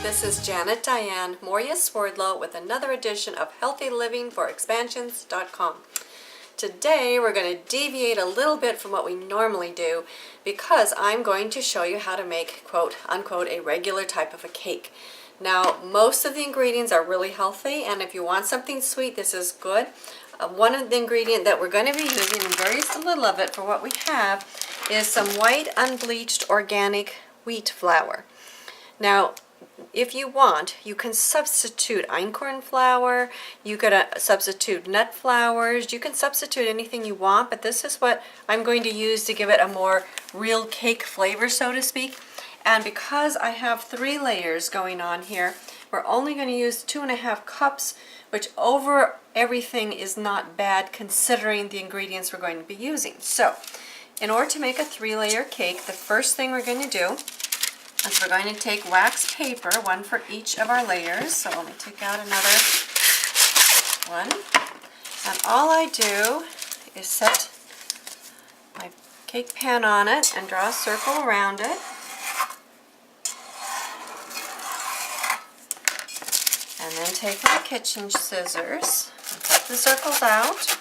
This is Janet Diane Mourglia-Swerdlow with another edition of HealthyLivingForExpansions.com. Today we're going to deviate a little bit from what we normally do because I'm going to show you how to make quote unquote a regular type of a cake. Now most of the ingredients are really healthy, and if you want something sweet, this is good. One of the ingredients that we're going to be using, and very little of it for what we have, is some white unbleached organic wheat flour. Now if you want, you can substitute einkorn flour, you could substitute nut flours, you can substitute anything you want, but this is what I'm going to use to give it a more real cake flavor, so to speak. And because I have 3 layers going on here, we're only going to use 2.5 cups, which over everything is not bad considering the ingredients we're going to be using. So, in order to make a 3-layer cake, the first thing we're going to do is we're going to take wax paper, one for each of our layers. So let me take out another one. And all I do is set my cake pan on it and draw a circle around it. And then take my kitchen scissors and cut the circles out.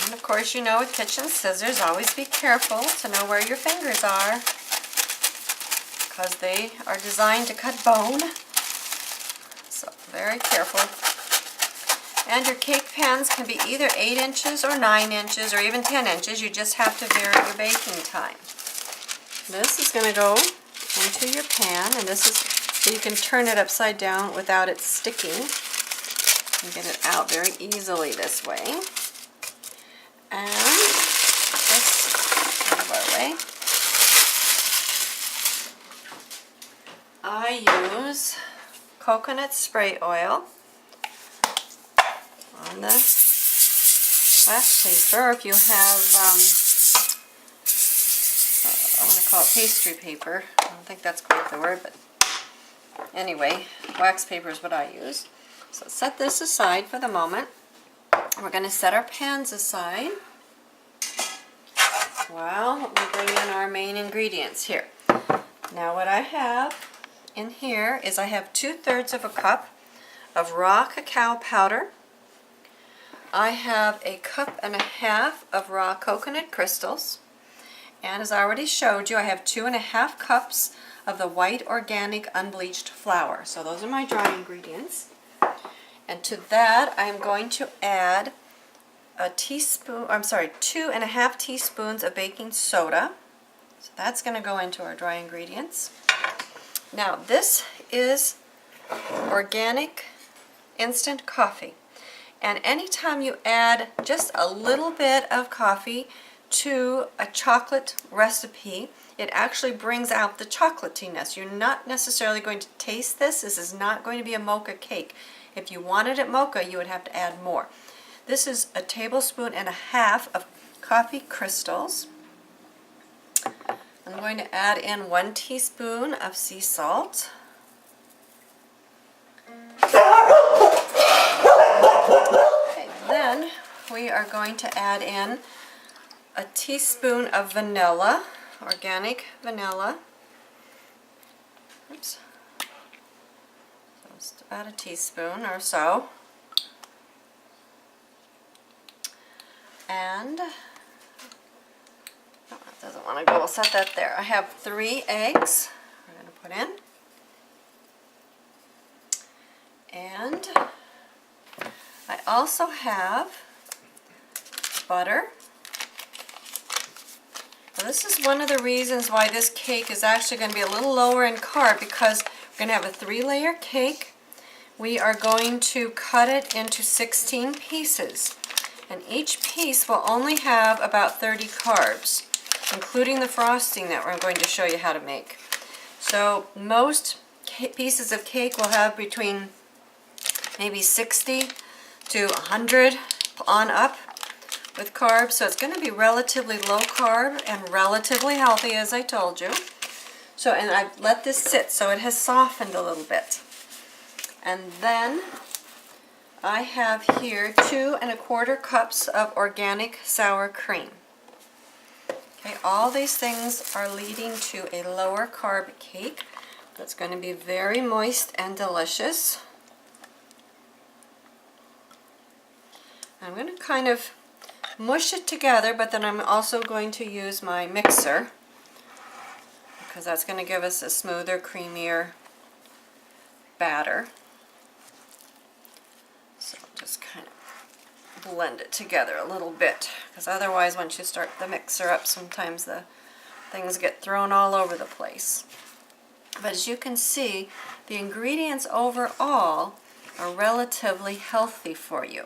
And of course, you know, with kitchen scissors, always be careful to know where your fingers are, because they are designed to cut bone. So very careful. And your cake pans can be either 8 inches or 9 inches or even 10 inches. You just have to vary your baking time. This is going to go into your pan, and this is so you can turn it upside down without it sticking. And get it out very easily this way. And this out of our way. I use coconut spray oil on the wax paper, or if you have, I want to call it pastry paper. I don't think that's quite the word, but anyway, wax paper is what I use. So set this aside for the moment. We're going to set our pans aside while we bring in our main ingredients here. Now what I have in here is I have 2/3 of a cup of raw cacao powder. I have 1.5 cups of raw coconut crystals, and as I already showed you, I have 2.5 cups of the white organic unbleached flour. So those are my dry ingredients. And to that, I'm going to add 2.5 teaspoons of baking soda. So that's going to go into our dry ingredients. Now this is organic instant coffee. And anytime you add just a little bit of coffee to a chocolate recipe, it actually brings out the chocolatiness. You're not necessarily going to taste this. This is not going to be a mocha cake. If you wanted it mocha, you would have to add more. This is 1.5 tablespoons of coffee crystals. I'm going to add in 1 teaspoon of sea salt. Okay, then we are going to add in 1 teaspoon of vanilla, organic vanilla. Oops. So just about 1 teaspoon or so. And no, that doesn't want to go. We'll set that there. I have 3 eggs we're going to put in. And I also have butter. Now this is one of the reasons why this cake is actually going to be a little lower in carb, because we're going to have a 3-layer cake. We are going to cut it into 16 pieces. And each piece will only have about 30 carbs, including the frosting that we're going to show you how to make. So most pieces of cake will have between maybe 60 to 100 on up with carbs. So it's going to be relatively low carb and relatively healthy, as I told you. So, and I've let this sit so it has softened a little bit. And then I have here 2.25 cups of organic sour cream. Okay, all these things are leading to a lower carb cake that's going to be very moist and delicious. I'm going to kind of mush it together, but then I'm also going to use my mixer because that's going to give us a smoother, creamier batter. So just kind of blend it together a little bit, because otherwise once you start the mixer up, sometimes the things get thrown all over the place. But as you can see, the ingredients overall are relatively healthy for you.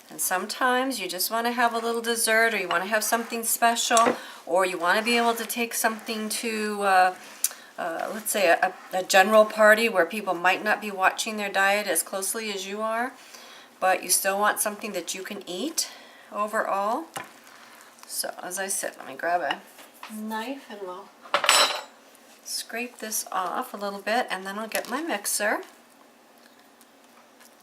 And sometimes you just want to have a little dessert, or you want to have something special, or you want to be able to take something to, let's say, a general party where people might not be watching their diet as closely as you are, but you still want something that you can eat overall. So, as I said, let me grab a knife and we'll scrape this off a little bit, and then I'll get my mixer.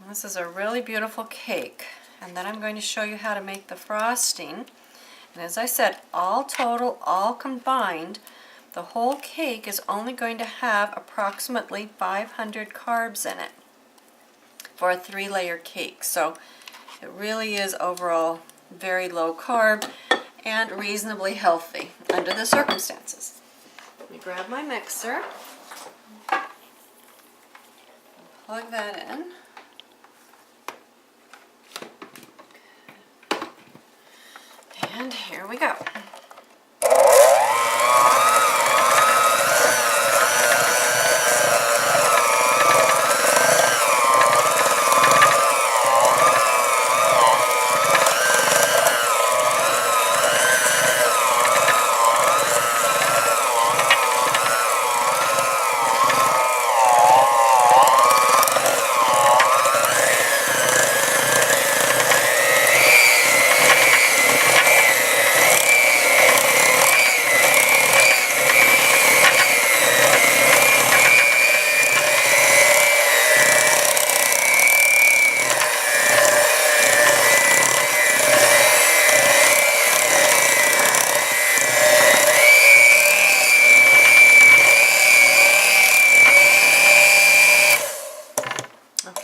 And this is a really beautiful cake. And then I'm going to show you how to make the frosting. And as I said, all total, all combined, the whole cake is only going to have approximately 500 carbs in it for a 3-layer cake. So it really is overall very low carb and reasonably healthy under the circumstances. Let me grab my mixer, plug that in. And here we go.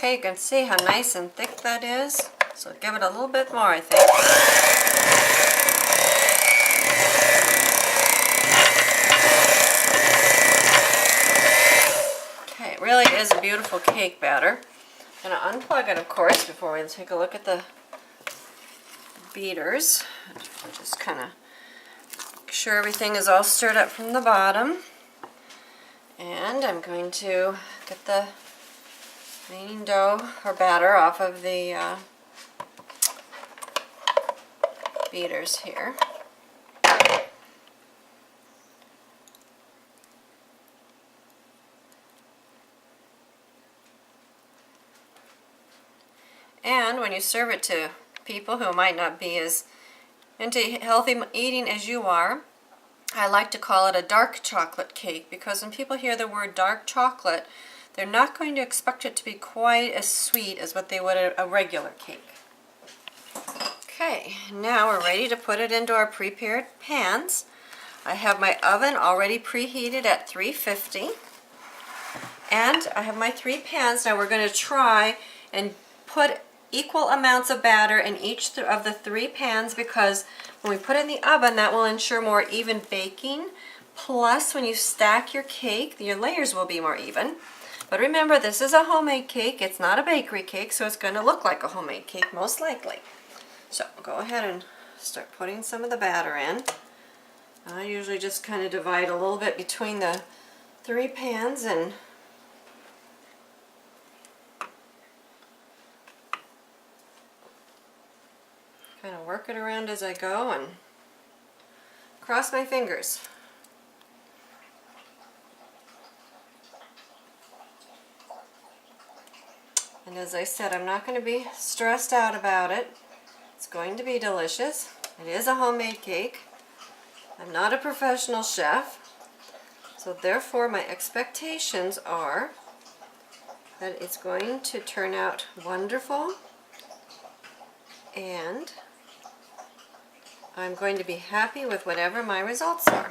Okay, you can see how nice and thick that is. So give it a little bit more, I think. Okay, it really is a beautiful cake batter. I'm going to unplug it, of course, before we take a look at the beaters. Just kind of make sure everything is all stirred up from the bottom. And I'm going to get the kneading dough or batter off of the beaters here. And when you serve it to people who might not be as into healthy eating as you are, I like to call it a dark chocolate cake, because when people hear the word dark chocolate, they're not going to expect it to be quite as sweet as what they would a regular cake. Okay, now we're ready to put it into our prepared pans. I have my oven already preheated at 350, and I have my 3 pans. Now we're going to try and put equal amounts of batter in each of the 3 pans, because when we put it in the oven, that will ensure more even baking. Plus, when you stack your cake, your layers will be more even. But remember, this is a homemade cake. It's not a bakery cake, so it's going to look like a homemade cake, most likely. So go ahead and start putting some of the batter in. I usually just kind of divide a little bit between the 3 pans and kind of work it around as I go and cross my fingers. And as I said, I'm not going to be stressed out about it. It's going to be delicious. It is a homemade cake. I'm not a professional chef, so therefore my expectations are that it's going to turn out wonderful, and I'm going to be happy with whatever my results are.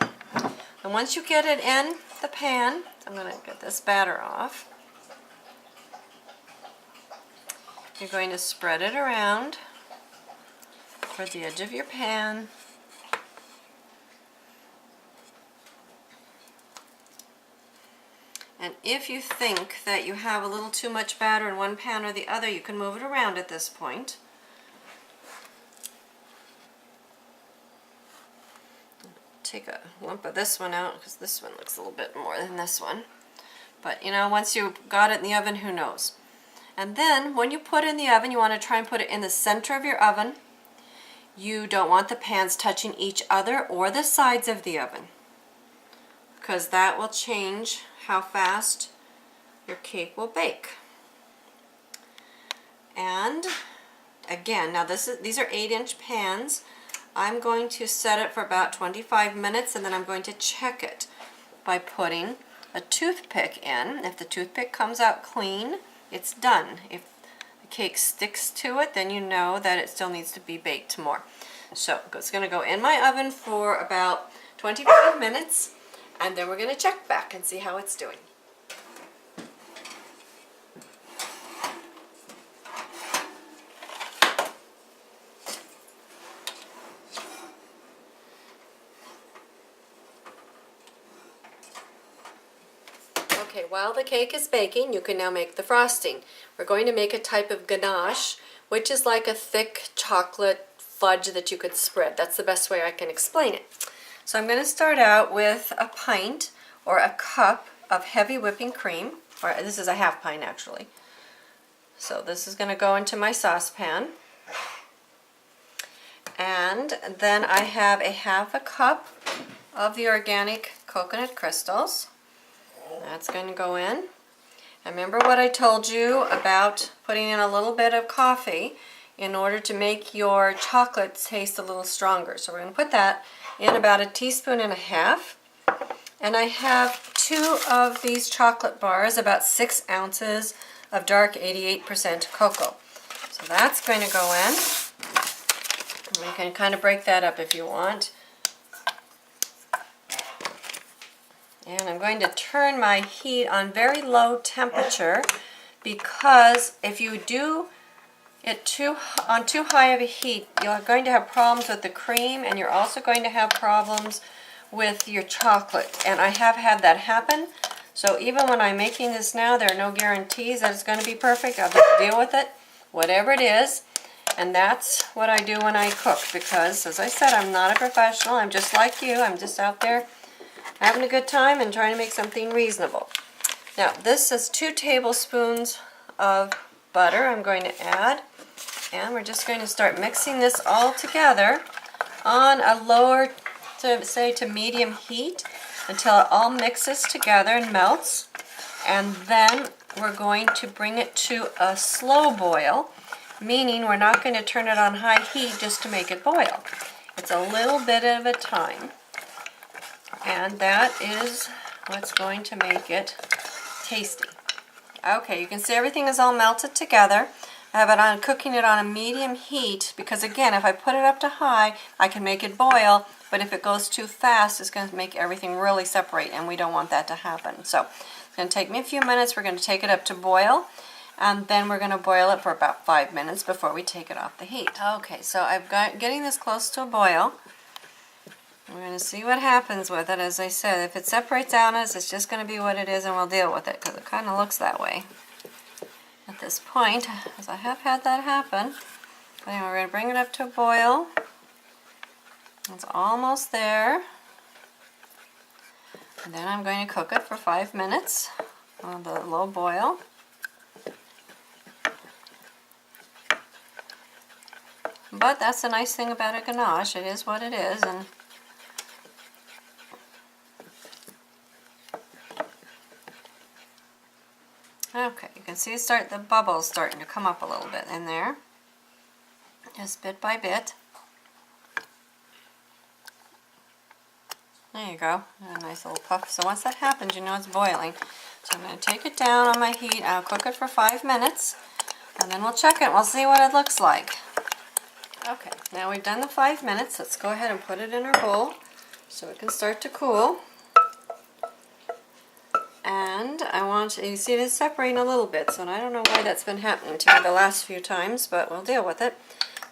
And once you get it in the pan, I'm going to get this batter off. You're going to spread it around toward the edge of your pan. And if you think that you have a little too much batter in one pan or the other, you can move it around at this point. Take a lump of this one out because this one looks a little bit more than this one. But you know, once you got it in the oven, who knows? And then when you put it in the oven, you want to try and put it in the center of your oven. You don't want the pans touching each other or the sides of the oven, because that will change how fast your cake will bake. And again, now these are 8-inch pans. I'm going to set it for about 25 minutes, and then I'm going to check it by putting a toothpick in. If the toothpick comes out clean, it's done. If the cake sticks to it, then you know that it still needs to be baked more. So it's going to go in my oven for about 25 minutes, and then we're going to check back and see how it's doing. Okay, while the cake is baking, you can now make the frosting. We're going to make a type of ganache, which is like a thick chocolate fudge that you could spread. That's the best way I can explain it. So I'm going to start out with a pint or a cup of heavy whipping cream, or this is a half pint actually. So this is going to go into my saucepan. And then I have a half a cup of the organic coconut crystals. That's going to go in. And remember what I told you about putting in a little bit of coffee in order to make your chocolate taste a little stronger. So we're going to put that in about 1.5 teaspoons. And I have 2 of these chocolate bars, about 6 ounces of dark 88% cocoa. So that's going to go in. And you can kind of break that up if you want. And I'm going to turn my heat on very low temperature, because if you do it on too high of a heat, you're going to have problems with the cream, and you're also going to have problems with your chocolate. And I have had that happen. So even when I'm making this now, there are no guarantees that it's going to be perfect. I'll just deal with it, whatever it is. And that's what I do when I cook, because as I said, I'm not a professional. I'm just like you. I'm just out there having a good time and trying to make something reasonable. Now this is 2 tablespoons of butter I'm going to add, and we're just going to start mixing this all together on a lower to medium heat until it all mixes together and melts. And then we're going to bring it to a slow boil, meaning we're not going to turn it on high heat just to make it boil. It's a little bit of a time. And that is what's going to make it tasty. Okay, you can see everything is all melted together. I have it on, cooking it on a medium heat, because again, if I put it up to high, I can make it boil, but if it goes too fast, it's going to make everything really separate, and we don't want that to happen. So it's going to take me a few minutes. We're going to take it up to boil, and then we're going to boil it for about 5 minutes before we take it off the heat. Okay, so I've got getting this close to a boil. We're going to see what happens with it. As I said, if it separates out on us, it's just going to be what it is, and we'll deal with it, because it kind of looks that way at this point, because I have had that happen. But anyway, we're going to bring it up to a boil. It's almost there. And then I'm going to cook it for 5 minutes on the low boil. But that's the nice thing about a ganache. It is what it is. And okay, you can see the bubbles starting to come up a little bit in there, just bit by bit. There you go, a nice little puff. So once that happens, you know it's boiling. So I'm going to take it down on my heat. I'll cook it for 5 minutes, and then we'll check it. We'll see what it looks like. Okay, now we've done the 5 minutes. Let's go ahead and put it in our bowl so it can start to cool. And I want you see it is separating a little bit, so I don't know why that's been happening to me the last few times, but we'll deal with it.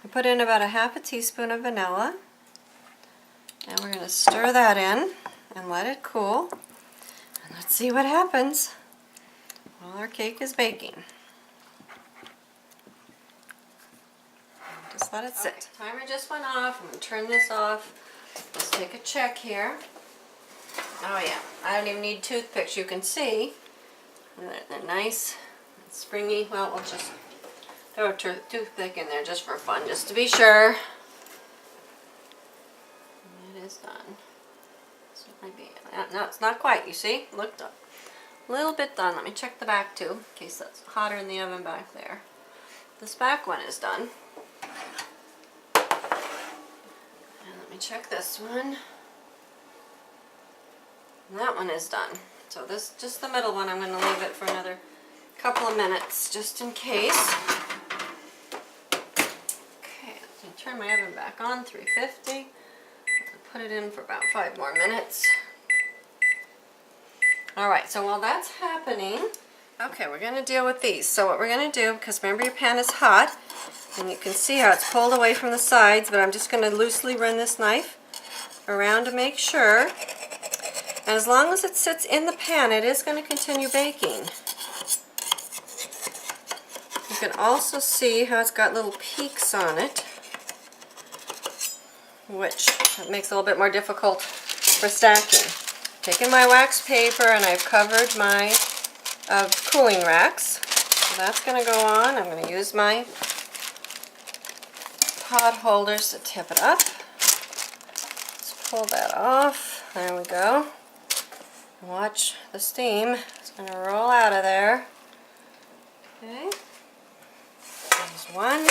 I put in about a half a teaspoon of vanilla, and we're going to stir that in and let it cool. And let's see what happens while our cake is baking. Just let it sit. Okay, timer just went off. I'm going to turn this off. Let's take a check here. Oh yeah, I don't even need toothpicks. You can see they're nice and springy. Well, we'll just throw a toothpick in there just for fun, just to be sure. It is done. So it might be, no, it's not quite, you see? Look, a little bit done. Let me check the back too, in case that's hotter in the oven back there. This back one is done. And let me check this one. And that one is done. So this, just the middle one, I'm going to leave it for another couple of minutes, just in case. Okay, let me turn my oven back on, 350. Put it in for about 5 more minutes. Alright, so while that's happening, okay, we're going to deal with these. So what we're going to do, because remember your pan is hot, and you can see how it's pulled away from the sides, but I'm just going to loosely run this knife around to make sure. And as long as it sits in the pan, it is going to continue baking. You can also see how it's got little peaks on it, which makes it a little bit more difficult for stacking. Taken my wax paper and I've covered my cooling racks. So that's going to go on. I'm going to use my pot holders to tip it up. Let's pull that off. There we go. Watch the steam. It's going to roll out of there. Okay. There's one.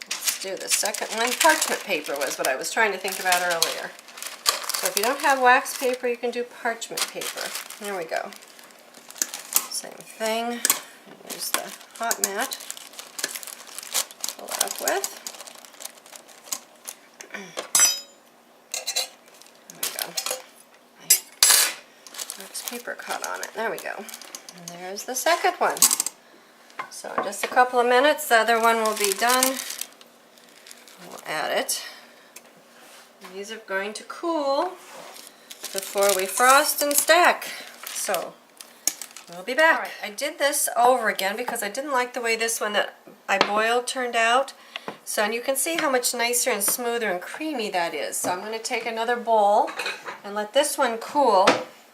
Let's do the second one. Parchment paper was what I was trying to think about earlier. So if you don't have wax paper, you can do parchment paper. There we go. Same thing. Use the hot mat. Pull it up with. Paper caught on it. There we go. And there's the second one. So in just a couple of minutes, the other one will be done. We'll add it. And these are going to cool before we frost and stack. So we'll be back. Right, I did this over again because I didn't like the way this one that I boiled turned out. So, and you can see how much nicer and smoother and creamy that is. So I'm going to take another bowl and let this one cool.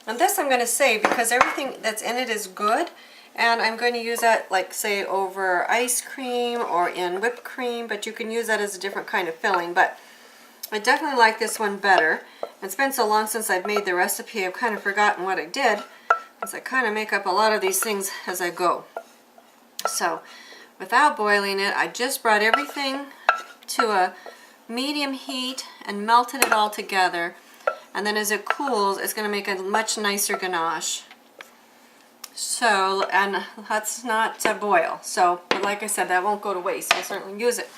And this I'm going to save because everything that's in it is good, and I'm going to use that, like, say, over ice cream or in whipped cream, but you can use that as a different kind of filling. But I definitely like this one better. It's been so long since I've made the recipe, I've kind of forgotten what I did, because I kind of make up a lot of these things as I go. So without boiling it, I just brought everything to a medium heat and melted it all together. And then as it cools, it's going to make a much nicer ganache. So, and that's not to boil. So, but like I said, that won't go to waste. I'll certainly use it.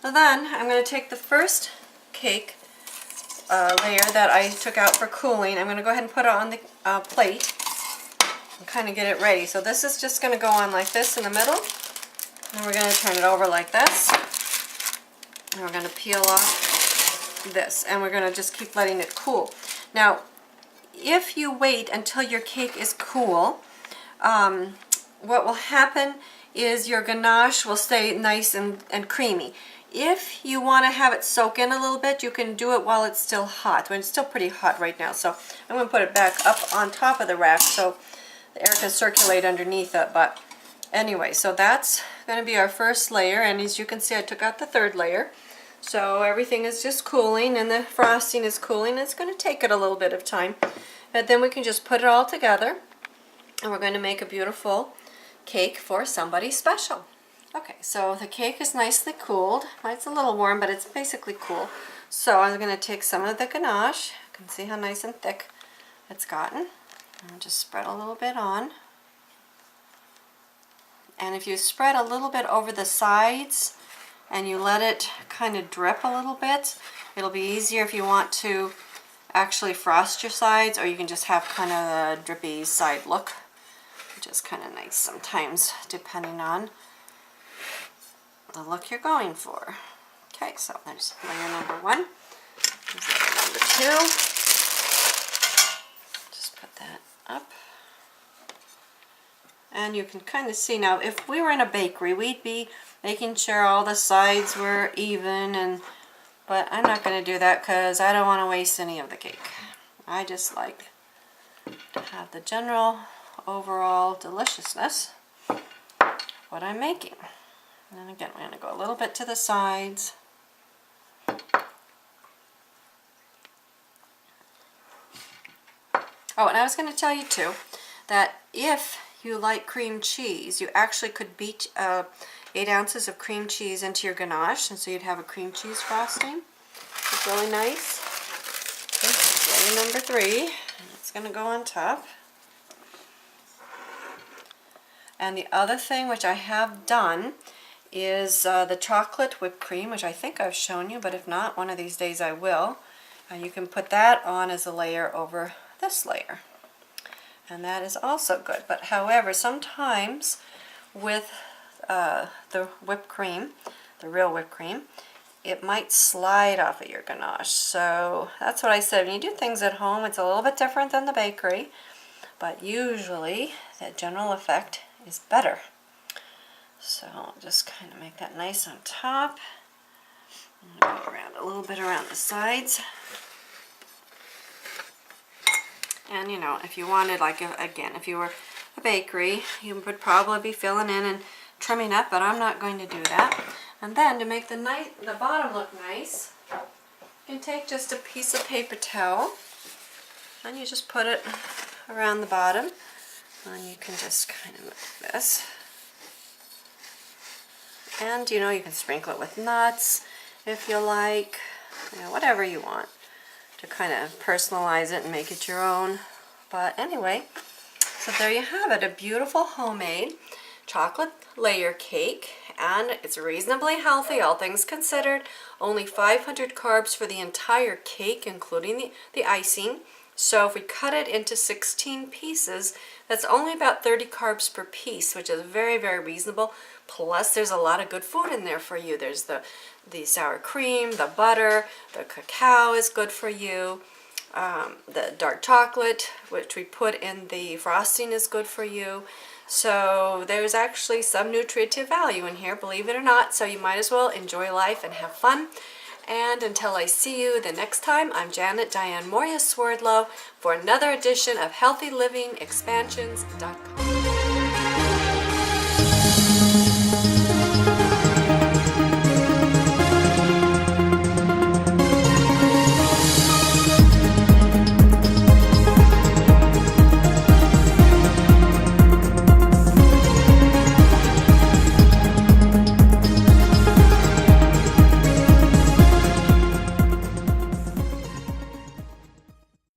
So then, I'm going to take the first cake layer that I took out for cooling. I'm going to go ahead and put it on the plate and kind of get it ready. So this is just going to go on like this in the middle. And we're going to turn it over like this. And we're going to peel off this, and we're going to just keep letting it cool. Now, if you wait until your cake is cool, what will happen is your ganache will stay nice and creamy. If you want to have it soak in a little bit, you can do it while it's still hot. When it's still pretty hot right now, so I'm going to put it back up on top of the rack so the air can circulate underneath it. But anyway, so that's going to be our first layer, and as you can see, I took out the third layer. So everything is just cooling and the frosting is cooling. It's going to take it a little bit of time. But then we can just put it all together and we're going to make a beautiful cake for somebody special. Okay, so the cake is nicely cooled. It's a little warm, but it's basically cool. So I'm going to take some of the ganache. You can see how nice and thick it's gotten. And just spread a little bit on. And if you spread a little bit over the sides and you let it kind of drip a little bit. It'll be easier if you want to actually frost your sides, or you can just have kind of a drippy side look, which is kind of nice sometimes depending on the look you're going for. Okay, so there's layer number 1. There's layer number 2. Just put that up. And you can kind of see now, if we were in a bakery, we'd be making sure all the sides were even, but I'm not going to do that because I don't want to waste any of the cake. I just like to have the general overall deliciousness of what I'm making. And then again, we're going to go a little bit to the sides. Oh, and I was going to tell you too that if you like cream cheese, you actually could beat 8 ounces of cream cheese into your ganache, and so you'd have a cream cheese frosting. It's really nice. Okay, layer number 3, and it's going to go on top. And the other thing which I have done is the chocolate whipped cream, which I think I've shown you, but if not, one of these days I will. You can put that on as a layer over this layer. And that is also good. But however, sometimes with the whipped cream, the real whipped cream, it might slide off of your ganache. So that's what I said. When you do things at home, it's a little bit different than the bakery, but usually that general effect is better. So I'll just kind of make that nice on top. I'm going to go around a little bit around the sides. And you know, if you wanted, like again, if you were a bakery, you would probably be filling in and trimming up, but I'm not going to do that. And then to make the bottom look nice, you can take just a piece of paper towel and you just put it around the bottom, and you can just kind of like this. And you know, you can sprinkle it with nuts if you like, you know, whatever you want to kind of personalize it and make it your own. But anyway, so there you have it, a beautiful homemade chocolate layer cake, and it's reasonably healthy, all things considered. Only 500 carbs for the entire cake, including the icing. So if we cut it into 16 pieces, that's only about 30 carbs per piece, which is very, very reasonable. Plus, there's a lot of good food in there for you. There's the sour cream, the butter, the cacao is good for you. The dark chocolate, which we put in the frosting, is good for you. So there's actually some nutritive value in here, believe it or not. So you might as well enjoy life and have fun. And until I see you the next time, I'm Janet Diane Mourglia-Swerdlow for another edition of HealthyLivingExpansions.com.